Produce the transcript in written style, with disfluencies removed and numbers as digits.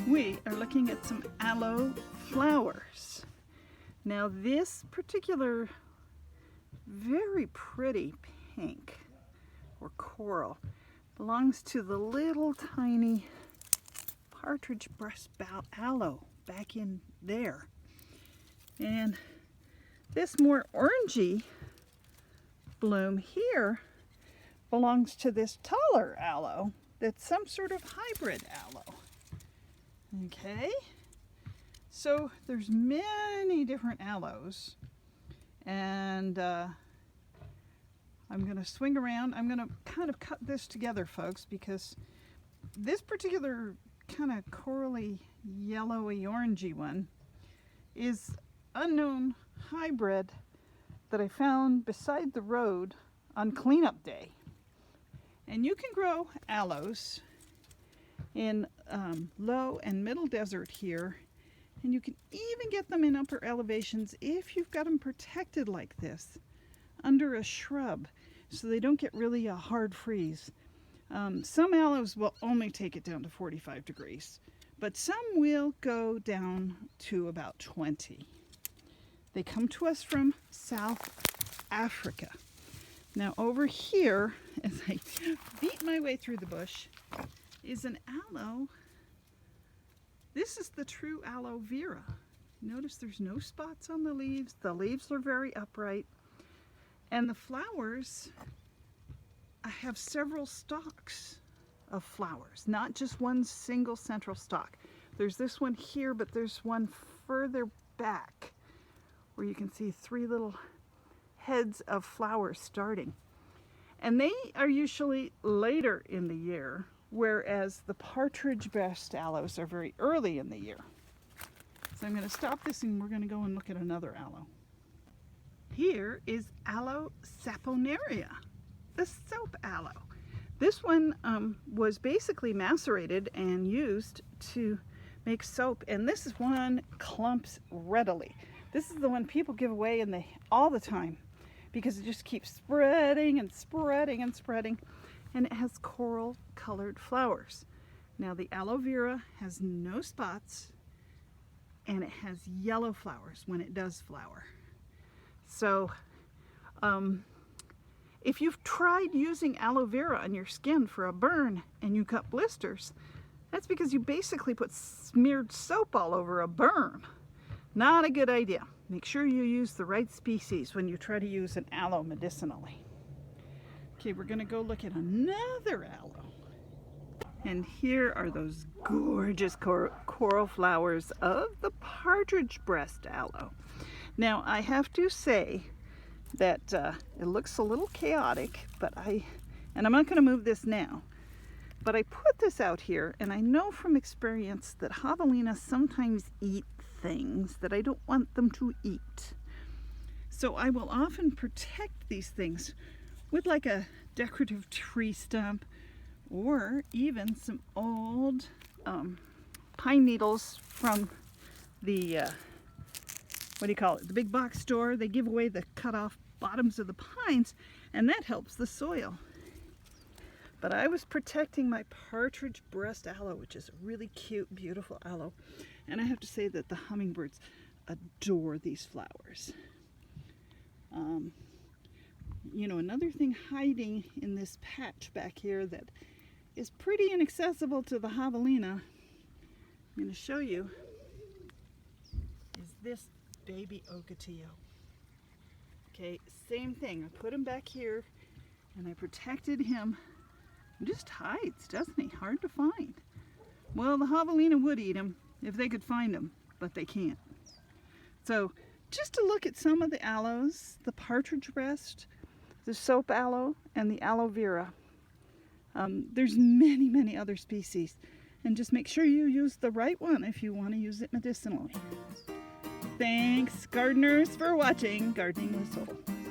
We are looking at some aloe flowers. Now this particular very pretty pink or coral belongs to the little tiny partridge breast aloe back in there. And this more orangey bloom here belongs to this taller aloe that's some sort of hybrid aloe. Okay, so there's many different aloes, and I'm going to swing around. I'm going to kind of cut this together, folks, because this particular kind of corally, yellowy, orangey one is unknown hybrid that I found beside the road on cleanup day. And you can grow aloes in low and middle desert here, and you can even get them in upper elevations if you've got them protected like this under a shrub so they don't get really a hard freeze. Some aloes will only take it down to 45 degrees, but some will go down to about 20. They come to us from South Africa. Now over here, as I beat my way through the bush, is an aloe. This is the true aloe vera. Notice there's no spots on the leaves. The leaves are very upright. And the flowers, I have several stalks of flowers, not just one single central stalk. There's this one here, but there's one further back where you can see 3 little heads of flowers starting. And they are usually later in the year, whereas the partridge breast aloes are very early in the year. So I'm going to stop this and we're going to go and look at another aloe. Here is Aloe saponaria, the soap aloe. This one was basically macerated and used to make soap, and this is one clumps readily. This is the one people give away all the time because it just keeps spreading and spreading and spreading. And it has coral colored flowers. Now the aloe vera has no spots and it has yellow flowers when it does flower. So if you've tried using aloe vera on your skin for a burn and you got blisters, that's because you basically put smeared soap all over a burn. Not a good idea. Make sure you use the right species when you try to use an aloe medicinally. Okay, we're going to go look at another aloe. And here are those gorgeous coral flowers of the partridge breast aloe. Now, I have to say that it looks a little chaotic, but and I'm not going to move this now, but I put this out here, and I know from experience that javelinas sometimes eat things that I don't want them to eat. So I will often protect these things with like a decorative tree stump or even some old pine needles from the, the big box store. They give away the cut off bottoms of the pines, and that helps the soil. But I was protecting my partridge breast aloe, which is a really cute, beautiful aloe. And I have to say that the hummingbirds adore these flowers. You know, another thing hiding in this patch back here that is pretty inaccessible to the javelina, I'm going to show you, is this baby ocotillo. Okay, same thing. I put him back here and I protected him. He just hides, doesn't he? Hard to find. Well, the javelina would eat him if they could find him, but they can't. So just to look at some of the aloes, the partridge breast, the soap aloe, and the aloe vera. There's many, many other species. And just make sure you use the right one if you want to use it medicinally. Thanks, gardeners, for watching Gardening with Soule.